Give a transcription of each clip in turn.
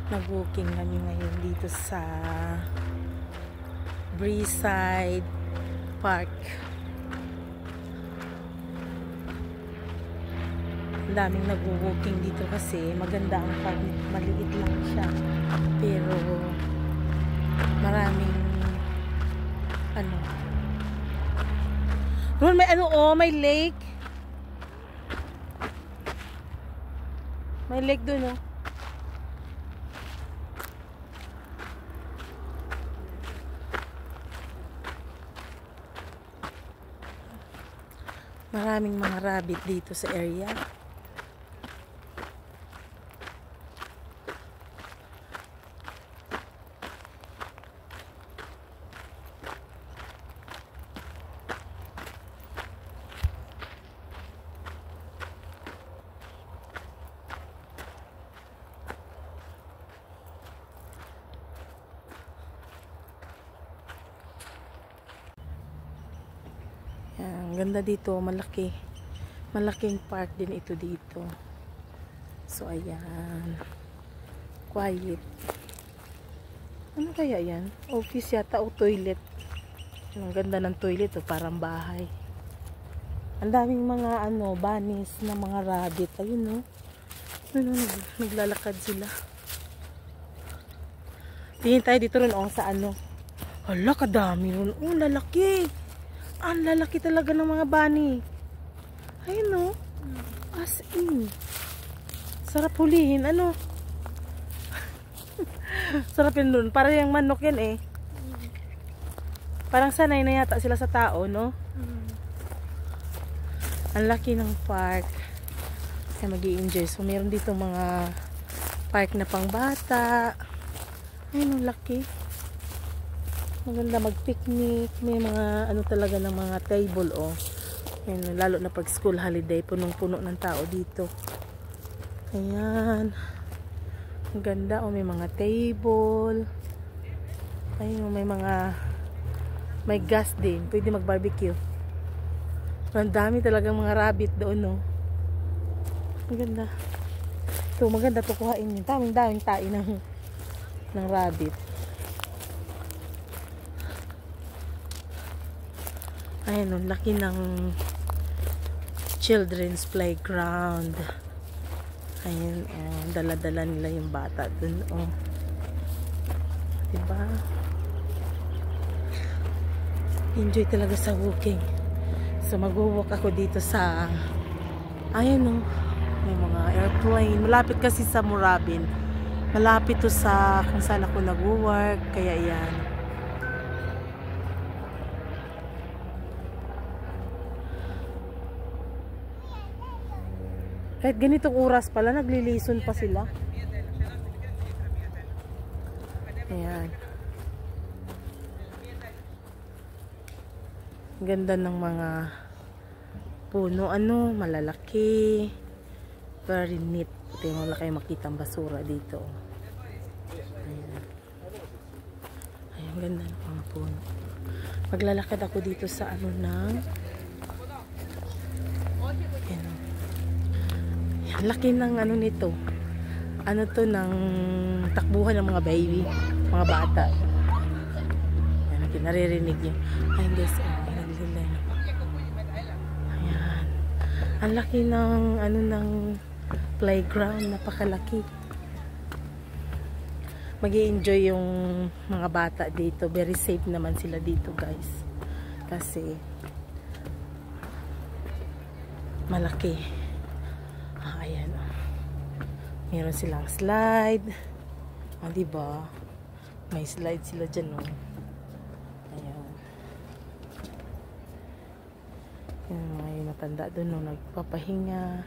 Nag-walking kami ngayon dito sa Breezeside Park. Ang daming nag-walking dito kasi maganda ang park. Maliit lang siya pero maraming Ron, may may lake. May lake doon, oh. Maraming mga rabbit dito sa area. Ang ganda dito, malaking park din ito dito. So ayan, quiet. Ano kaya yan? Office yata o toilet. Ang ganda ng toilet, oh, parang bahay. Ang daming mga bunnies na mga rabbit. Ayun, oh. Naglalakad sila. Tingin tayo dito rin, oh, sa hala, kadami rin. Oh, lalaki. Ang lalaki talaga ng mga bunny. Ayun, no? As in. Sarap hulihin. Sarap yun dun. Para yung manok yan, eh. Parang sanay na yata sila sa tao, no? Ang laki ng park. Kaya mag-i-enjoy. So, meron dito mga park na pang bata. Ayun, ang laki. Maganda mag-picnic. May mga talaga ng mga table, oh. Ayan, lalo na pag school holiday, punong-puno ng tao dito. Ayan. Ang ganda, oh, may mga table. Ayun, may gas din. Pwede mag-barbecue. Ang dami talagang mga rabbit doon, no. Ang ganda. Ito, maganda to kuhain yun. Daming tae ng rabbit. Ayan, oh, laki ng children's playground. Ayan, oh, dala-dala nila yung bata dun, oh. Diba? Enjoy talaga sa walking. So, mag-walk ako dito sa ayan, oh, may mga airplane. Malapit kasi sa Moorabbin. Malapit to sa kung saan ako nag-work. Kaya yan. Kahit ganitong oras pala, naglilison pa sila. Ayan. Ganda ng mga puno, malalaki. Very neat. Ito yung wala kayo makitang basura dito. Ayan. Ayan, ganda ng mga puno. Maglalakad ako dito sa laki ng nito. To ng takbuhan ng mga baby, mga bata. Ayan, naririnig niyo. Ayan guys, ayan. Ang laki ng ng playground, napakalaki. Mag-i-enjoy yung mga bata dito. Very safe naman sila dito, guys. Kasi malaki. Ayan, oh. Meron silang slide. Diba? May slide sila dyan, oh. Ayan. Yung mga yung matanda doon, oh, nagpapahinga.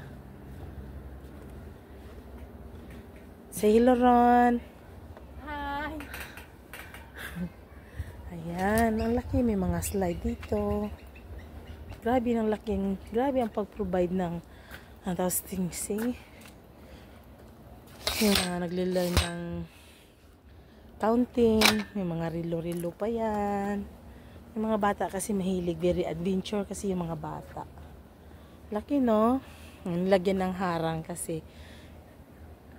Say hello, Ron. Hi. Ayan, ang laki. May mga slide dito. Grabe ang pag-provide ng tapos see, yung mga nagli-learn ng counting, may mga rilo-rilo pa yan. Yung mga bata kasi mahilig, very adventure kasi yung mga bata. Laki, no? Nilagyan ng harang kasi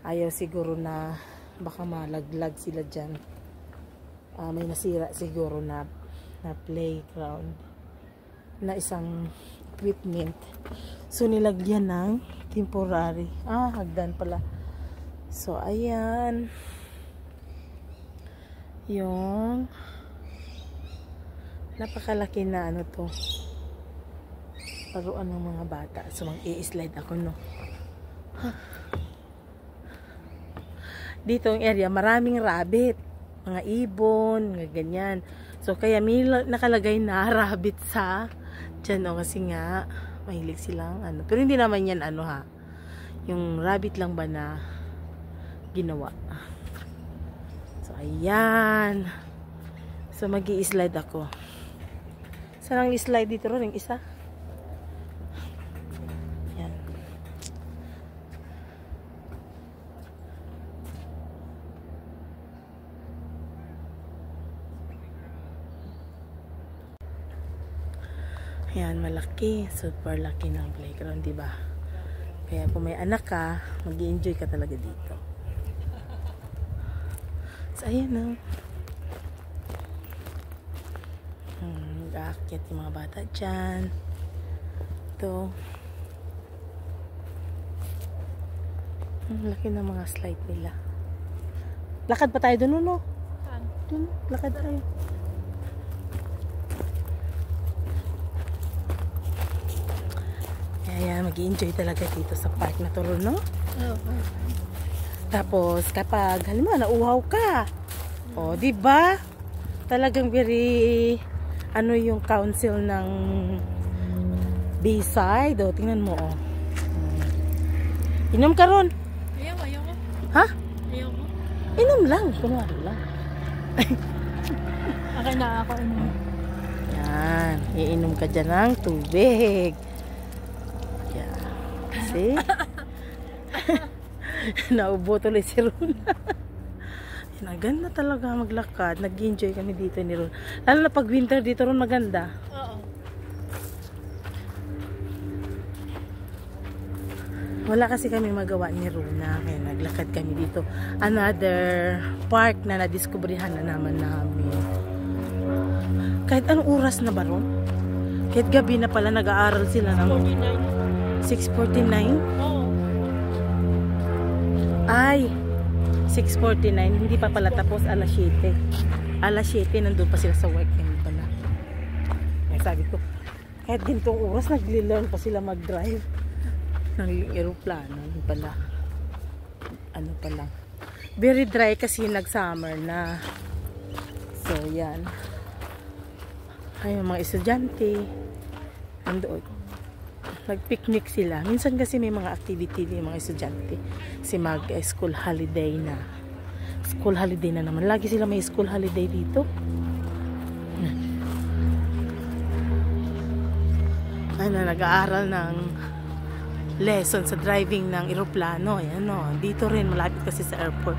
ayaw siguro na baka malaglag sila dyan. May nasira siguro na playground na isang equipment. So nilagyan ng temporary. Hagdan pala. So ayan. Yung napakalaki na ano to. Paruan ng mga bata. So mag-i-slide ako, no. Dito yung area, maraming rabbit. Mga ibon, mga ganyan. So kaya may nakalagay na rabbit sa dyan, no, kasi nga mahilig silang ano. Pero hindi naman yan ano ha. Yung rabbit lang ba na ginawa. So ayan. So mag-i-slide ako. Saan ang slide dito ron? Yung isa? Ayan. Ayan, malaki. Super laki ng playground, diba? Kaya kung may anak ka, mag-i-enjoy ka talaga dito. So, ayan o. Nag-aakyat yung mga bata dyan. Ito. Laki ng mga slide nila. Lakad pa tayo dun, no? Saan? Dun, lakad tayo. Ayan, mag-i-enjoy talaga dito sa park na to, no? Oo. Tapos, kapag, halimbawa, nauuhaw ka. O, diba? Talagang very, ano yung council ng Bayside. O, tingnan mo, o. Inom ka ron. Ayaw ko. Ha? Ayaw ko. Inom lang. Kunwari lang. Akin na ako inom. Yan. Iinom ka dyan ng tubig. Yan. See? Naubo tuloy si Ron. Ganda talaga maglakad. Nag-enjoy kami dito ni Ron. Lalo na pag winter dito Ron maganda. Oo. Wala kasi kami magawa ni Rona. Kaya naglakad kami dito. Another park na nadiskubrihan na naman namin. Kahit anong oras na ba Ron? Kahit gabi na pala nag-aaral sila ng 6:49. Oo. Ay, 6:49. Hindi pa pala tapos. Alas 7. Alas 7, nandun pa sila sa work. Hindi pala. Kaya sabi ko, kahit gintong oras, nagli-learn pa sila mag-drive ng aeroplano. Hindi pala. Ano pa lang. Very dry kasi nag-summer na. So, yan. Ay, mga estudyante. Nandoon. Nag-picnic sila. Minsan kasi may mga activity yung mga estudyante. Kasi mag-school holiday na. School holiday na naman. Lagi sila may school holiday dito. Ano, nag-aaral ng lesson sa driving ng eroplano. Ayan o. Dito rin, malapit kasi sa airport.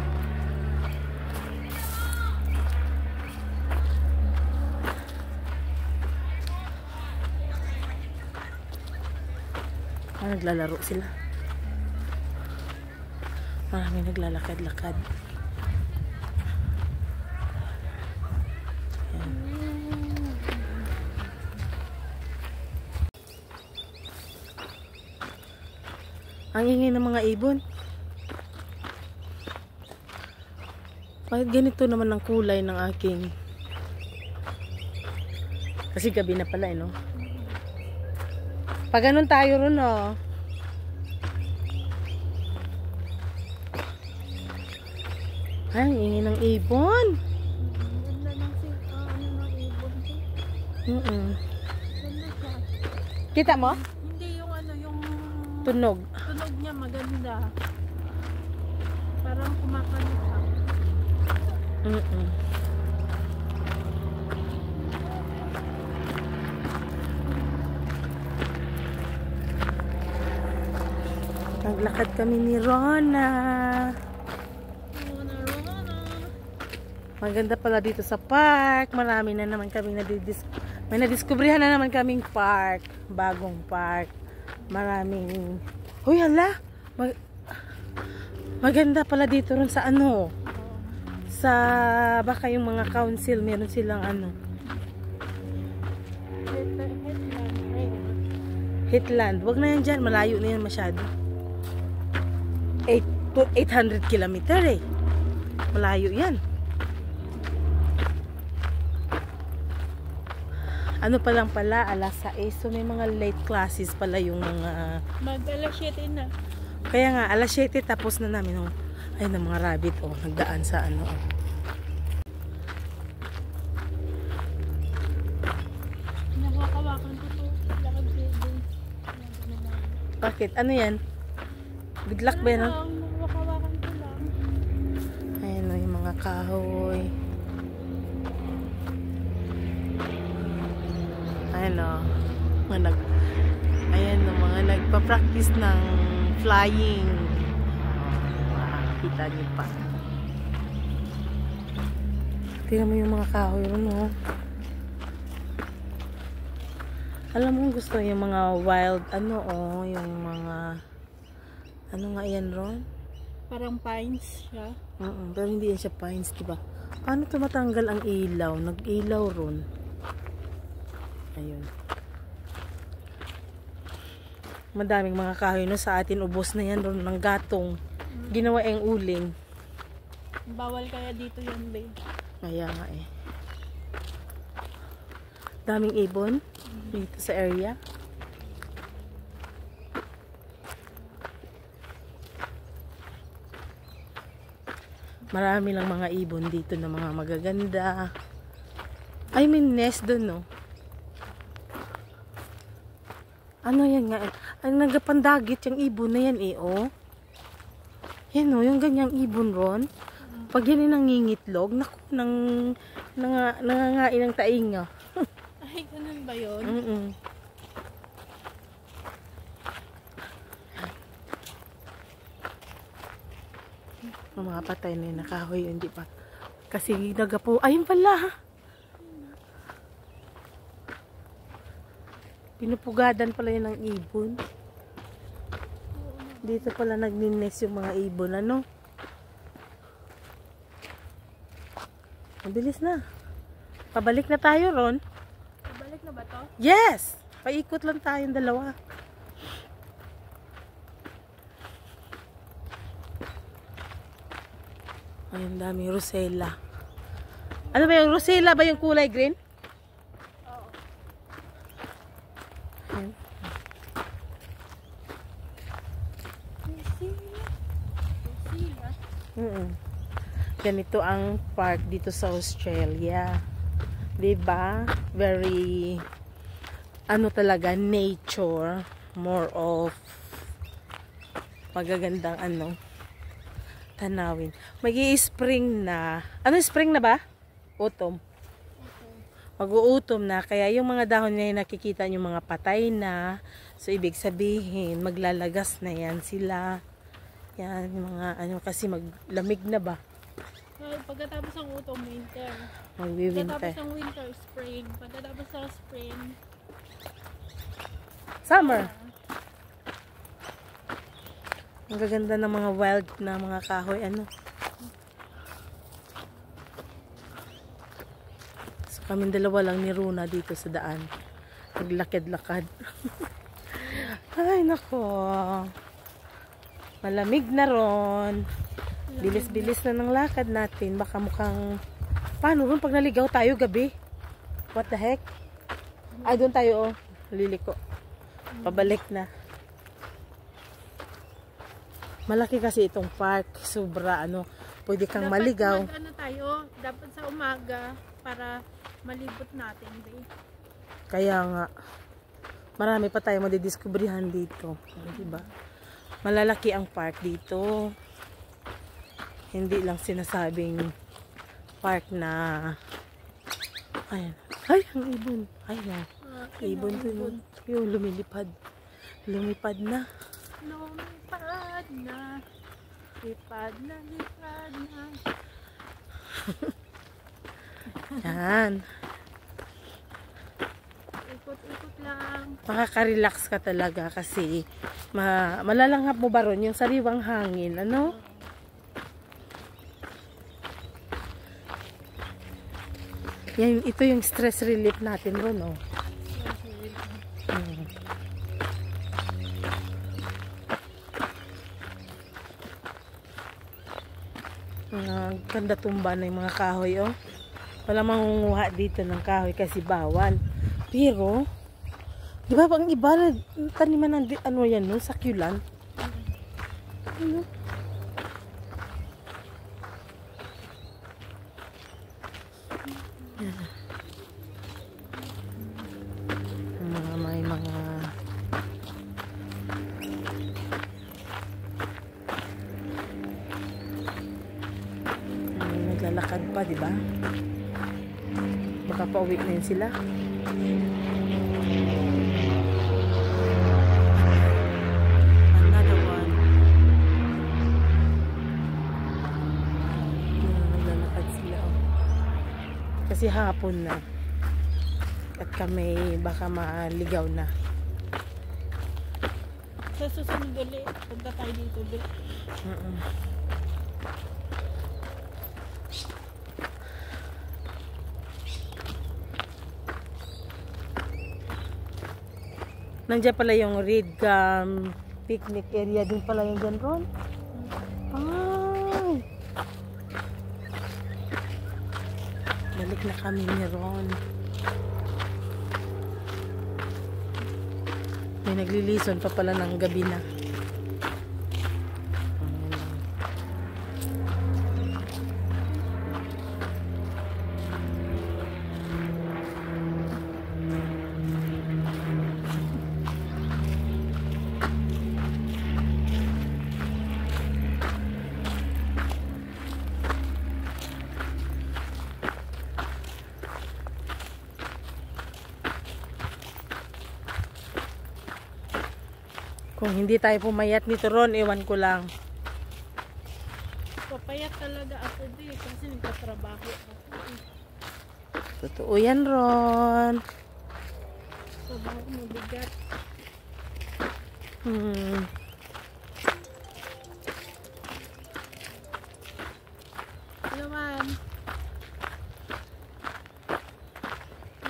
Naglalaro sila. Marami naglalakad-lakad. Ang ingay ng mga ibon. Bakit ganito naman ang kulay ng aking? Kasi gabi na pala, no? Pag ganun tayo ron, oh. Ay, ang ingay ng ibon. Ganda ng ibon ko. Kita mo? Hindi yung ano, yung Tunog. tunog niya maganda. Parang kumakalit ka. Naglakad kami ni Rona. Maganda pala dito sa park. Marami na naman kami may nadiskubrihan na naman kaming park. Bagong park. Maraming... Hoy, hala! Maganda pala dito rin sa ano. Sa, baka yung mga council, meron silang ano. Hitland. Wag na yan dyan. Malayo na yan masyado. 800 kilometer eh. Malayo yan. Ano pa lang pala, alas 6. So may mga late classes pala yung mga... Mag-alas 7 na. Kaya nga, alas 7 tapos na namin. Oh. Ay, ng mga rabbit. Oh, nagdaan sa ano. Oh. Nakakawakan ko to. Lakad din. Bakit? Ano yan? Good luck ba yan? Oh? Nakakawakan ko lang. Ayan o, yung mga kahoy. Ayan o. Ayan o, mga nagpa-practice ng flying. Kita niyo pa. Tingnan mo yung mga kahoy ron o. Alam mo, gusto yung mga wild, ano o, yung mga, ano nga yan ron? Parang pines siya. Pero hindi yan siya pines, diba? Paano tumatanggal ang ilaw? Nag-ilaw ron. Ayun. Madaming mga kahoy no sa atin. Ubos na yan ron ng gatong. Ginawa yung uling. Bawal kaya dito yun, babe. Kaya nga eh. Daming ibon dito sa area. Marami lang mga ibon dito na mga magaganda. Ay, may nest doon, no? Ano yan nga? Ang nagapandagit yung ibon na yan, eh, oh. Yan, oh, yung ganyang ibon ron. Pag yan yung nangingitlog, naku, nangangain ng tainga. Ay, ganun ba yun? Ang mga patay na yun, nakahoy yun, di ba? Kasi nagapo, ayun pala. Pinupugadan pala yun ng ibon. Dito pala nagninest yung mga ibon, ano? Mabilis na. Pabalik na tayo, Ron. Balik na ba to? Yes! Paikot lang tayong dalawa. Ay, ang dami rosella. Ano ba yung rosella ba yung kulay green? Oo. Ganito ang park dito sa Australia. 'Di ba? Very ano talaga, nature, more of magagandang ano tanawin. Magi-spring na. Ano, spring na ba? Autumn. Mag-uutom na, kaya yung mga dahon na yun, nakikita nyo mga patay na. So ibig sabihin maglalagas na yan sila. Yan, yung mga ano, kasi maglamig na ba? Pagkatapos ng autumn, winter. Magwi-winter. Pagkatapos ng winter, spring. Pagkatapos ng spring, Summer. Ang gaganda ng mga wild na mga kahoy, ano. So kaming dalawa lang ni Runa dito sa daan. Naglakad-lakad. Ay, nako. Malamig na ron. Bilis-bilis na ng lakad natin. Baka mukhang... Paano ron pag naligaw tayo gabi? What the heck? Ay, doon tayo, oh. Liliko. Pabalik na. Malaki kasi itong park. Sobra, ano. Pwede kang maligaw. Ano tayo? Dapat sa umaga para malibot natin, babe. Kaya nga. Marami pa tayo madidiskubrihan dito. Diba? Malalaki ang park dito. Hindi lang sinasabing park na ayan. Ay, ang ibon. Ay, na. Ibon dun. Yung lumilipad. Lumipad na. Lumipad na. Lipad na, lipad na. Yan. Ikot-ikot lang. Makaka-relax ka talaga kasi malalanghap mo ba ron yung sariwang hangin, ano? Yan, ito yung stress relief natin ron, oh. Hmm. Ganda tumba na yung mga kahoy, oh. Wala mangunguha dito ng kahoy kasi bawal. Pero, di ba pang iba na taniman ng ano yan, no? Sakyulan. Ano? May mga naglalakad pa, di ba? Baka pauwi na yun sila. Another one. Naglalakad sila, oh. Kasi hapon na. At kami baka maligaw na. Sa susunod ulit, punta tayo dito ulit. Nandiyan pala yung Reed Gum picnic area din pala yung dyan, Ron. Ay! Balik na kami ni Ron. May naglilison pa pala ng gabi na. Kung hindi tayo pumayat nito, Ron, ewan ko lang. Papayat talaga ako din kasi nagtatrabaho ako. Totoo yan, Ron. Trabaho mabigat. Hello, ma'am.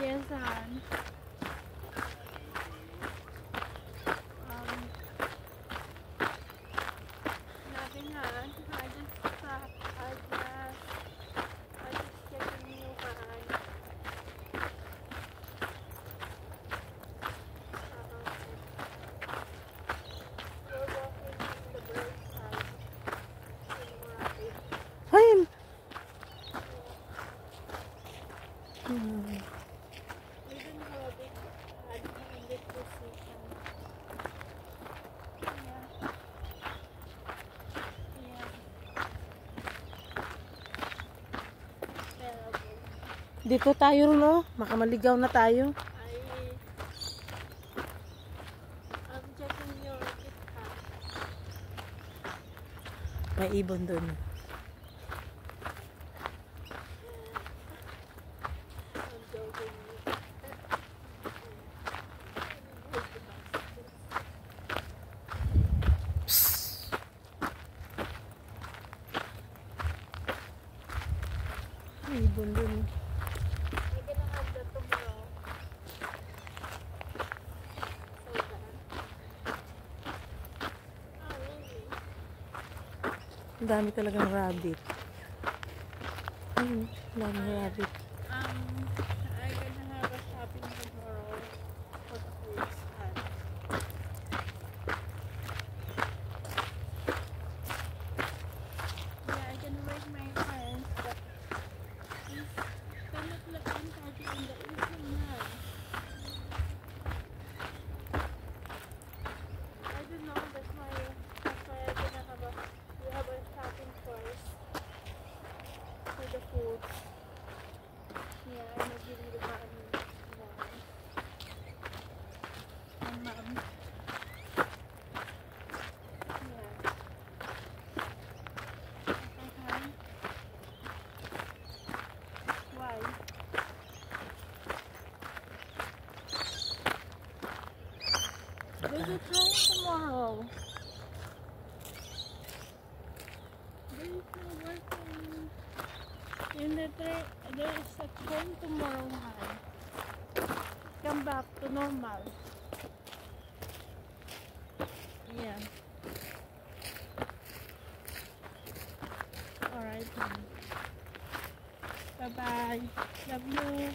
Yes, Han. Nothing, Han. I just checking you, Han. You're walking in the bird side. Ayun. We don't have a big in this position. Yeah. Terrible. Dito tayo, Ron, oh. Makamaligaw na tayo. I'm checking your GitHub. May ibon dun. I'm joking. May ibon dun. We're gonna have that tomorrow. So bad. Oh, really? Ang dami talagang rabbit. Ayun, ang daming rabbit. I'm gonna have a shopping tomorrow for the fruits and yeah, I can wait my friends, but it's cannot look in party in the evening now. I don't know, that's why I'm gonna have we have a shopping first for the foods. Yeah, I'm not giving the money more. And mom. Yeah. Okay. Why? There's a train tomorrow. There is no working in the there is a train tomorrow, Han. Come back to normal. Yeah. Alright, Han. Bye-bye. Love you.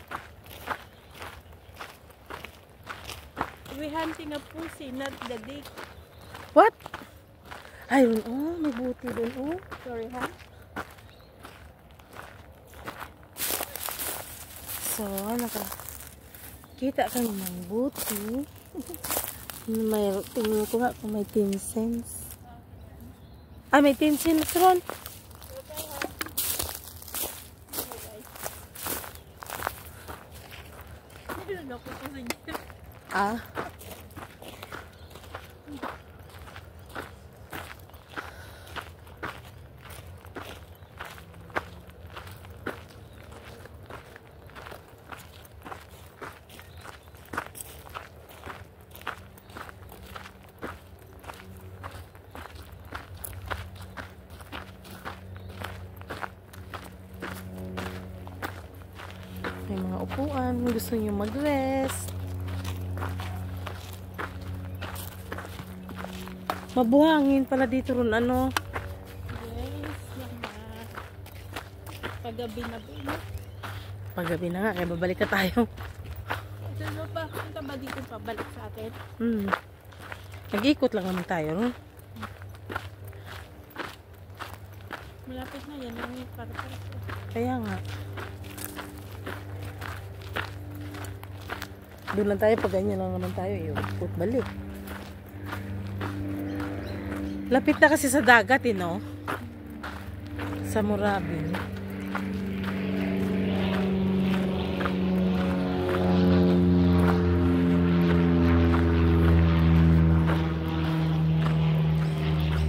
We're hunting a pussy, not the dick. What? Ayun, oh, may buti dun, oh. Sorry, Han. So, nakakita kami ng buti. May, tingin ko nga kung may 10 cents. Ah, may 10 cents ron. Ah. May mga upuan. Gusto nyo mag-rest. Mabuhangin pala dito ron, ano? Yes, naman. Paggabi na ba yun? Paggabi na nga, kaya babalik na tayo. Ano ba? Punta ba dito pabalik sa atin? Nag-ikot lang naman tayo, no? Malapit na yan. Yung parang Kaya nga. Doon lang tayo, pag ganyan lang naman tayo, ikot balik. Lapit na kasi sa dagat, eh, no? Sa Morabin.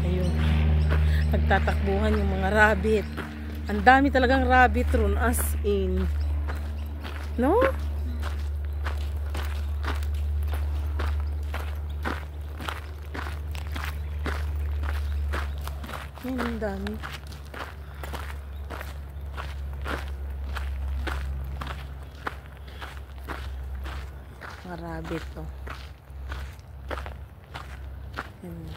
Ayun. Nagtatakbuhan yung mga rabbit. Ang dami talagang rabbit ron, as in. No? Ayun, ang dami. Mga rabbit to. Ayun.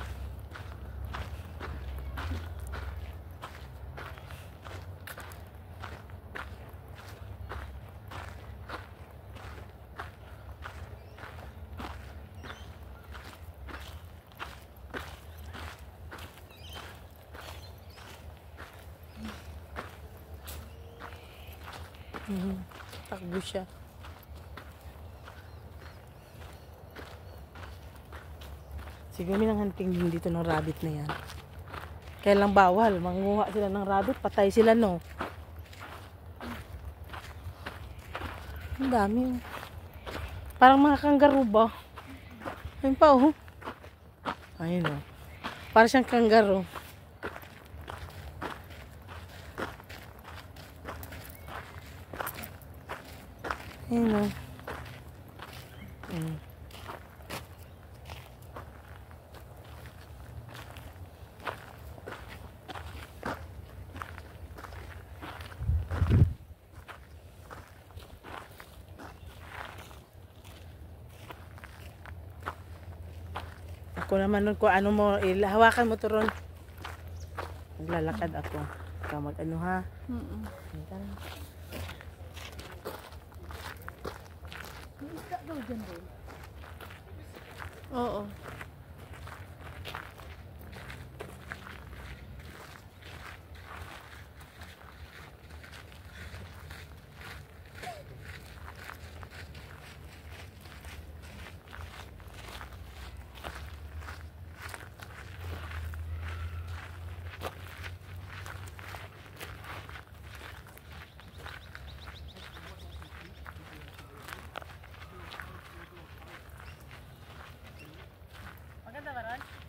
Takbo siya. Siguro may nang hunting din dito ng rabbit na yan. Kaya lang bawal. Manguha sila ng rabbit. Patay sila, no? Ang dami. Parang mga kangaroo ba? Ayun pa, oh. Ayun, oh. Parang siyang kangaroo. Ayun, oh. Ako naman nun, kung ano mo, hawakan mo to ron. Maglalakad ako. Ikaw mag-ano, ha? Oo.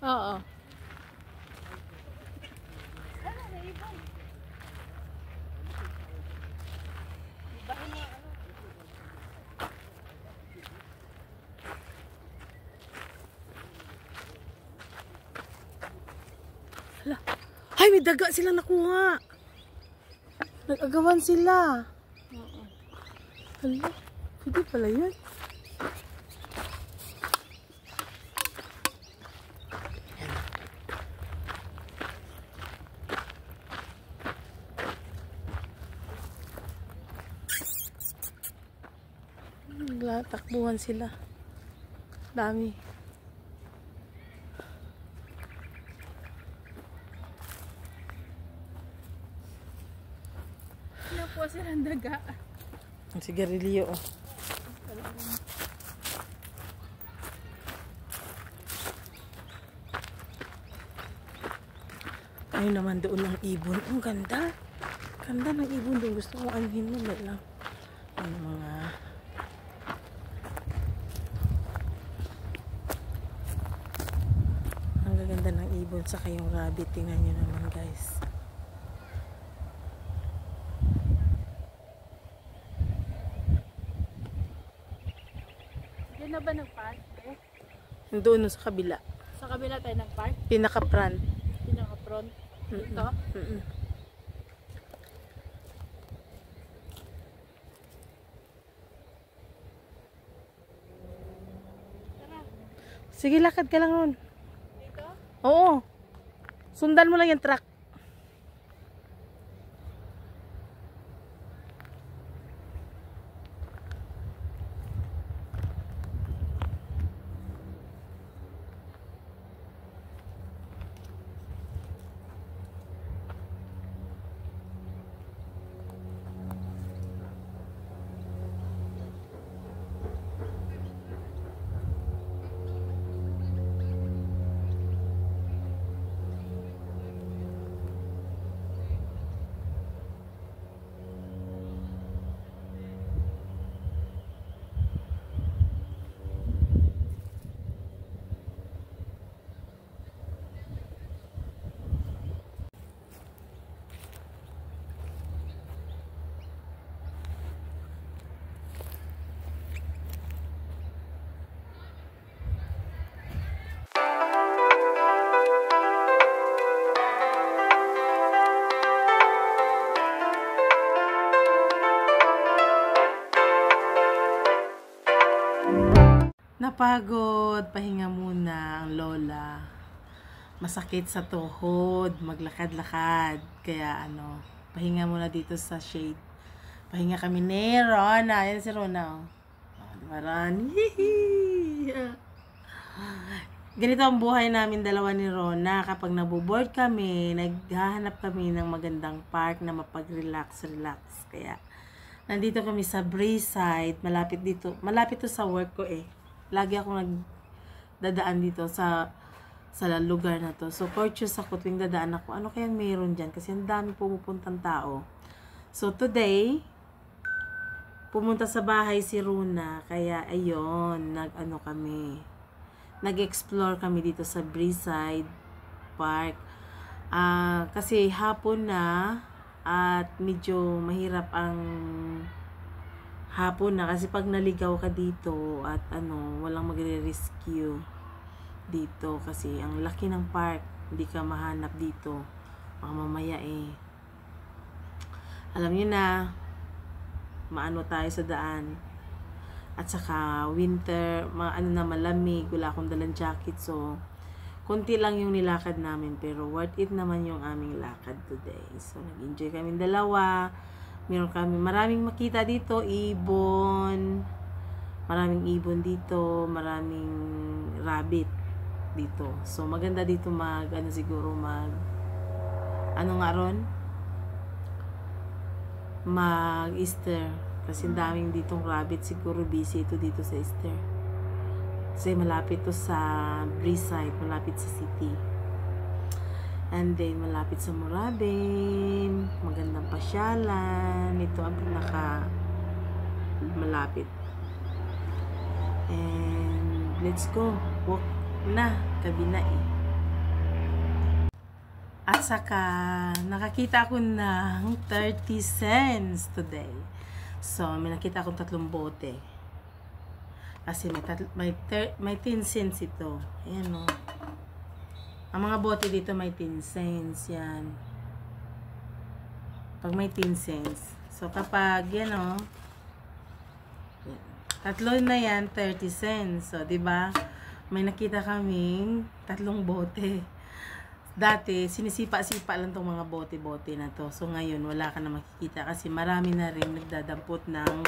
Oo. Hala. Ay, may daga silang nakuha. Nag-agawan sila. Oo. Hala, pwede pala yun. Takbuhan sila. Dami. Nakuha silang daga. Ang sigarilyo. Oh. Ayun naman doon ang ibon. Ang ganda. Ganda ng ibon doon. Gusto kong anuhin mo lang. Ang mga ang gaganda ng ibon sa kayong rabbit. Tingnan nyo naman guys. Diyan na ba nag-park? Doon sa kabila. Sa kabila tayo nag-park? Pinaka-front. Pinaka-front? Dito? Tara. Sige, lakad ka lang ron. Dito? Oo. Sundan mo lang yung truck. Napagod, pahinga muna ang lola. Masakit sa tuhod, maglakad-lakad. Kaya pahinga muna dito sa shade. Pahinga kami ni Rona. Yan si Rona. Oh, diba Ron? Ganito ang buhay namin dalawa ni Rona. Kapag naboboard kami, naghahanap kami ng magandang park na mapag-relax. Kaya nandito kami sa Breezeside. Malapit dito. Malapit to sa work ko eh. Lagi ako nagdadaan dito sa lugar na to. So, courteous ako tuwing dadaan ako. Ano kayang mayroon dyan? Kasi ang dami pumupuntang tao. So, today, pumunta sa bahay si Runa. Kaya, ayun, nag-explore kami dito sa Breezeside Park. Kasi hapon na at medyo mahirap ang hapon na kasi pag naligaw ka dito at walang magre-rescue dito kasi ang laki ng park, hindi ka mahanap dito baka mamaya alam niyo na maano tayo sa daan at saka winter, malamig, wala akong dalang jacket so konti lang yung nilakad namin pero worth it naman yung aming lakad today. So nag-enjoy kami dalawa. Meron kami maraming makita dito, ibon. Maraming ibon dito, maraming rabbit dito. So maganda dito mag-Easter. Kasi daming ditong rabbit, siguro busy ito dito sa Easter. Kasi malapit to sa Breezeside, malapit sa city. And then, malapit sa Murabin. Magandang pasyalan. Ito ang pinaka malapit. And, let's go. Walk na. Gabi na At saka, nakakita ako ng 30 cents today. So, may nakita akong 3 bote. Kasi may 10 cents ito. Ayan o. Ang mga bote dito may 10 cents. Yan. Pag may 10 cents. So, kapag, yan o, tatlo na yan, 30 cents. So, di ba? May nakita kaming 3 bote. Dati, sinisipa-sipa lang tong mga bote-bote na to. So, ngayon, wala ka na makikita kasi marami na rin nagdadampot ng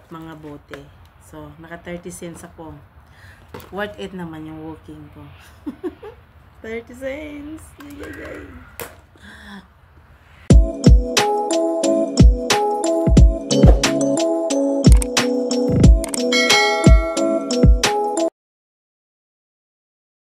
mga bote. So, naka 30 cents ako. Worth it naman yung walking ko. 30 cents.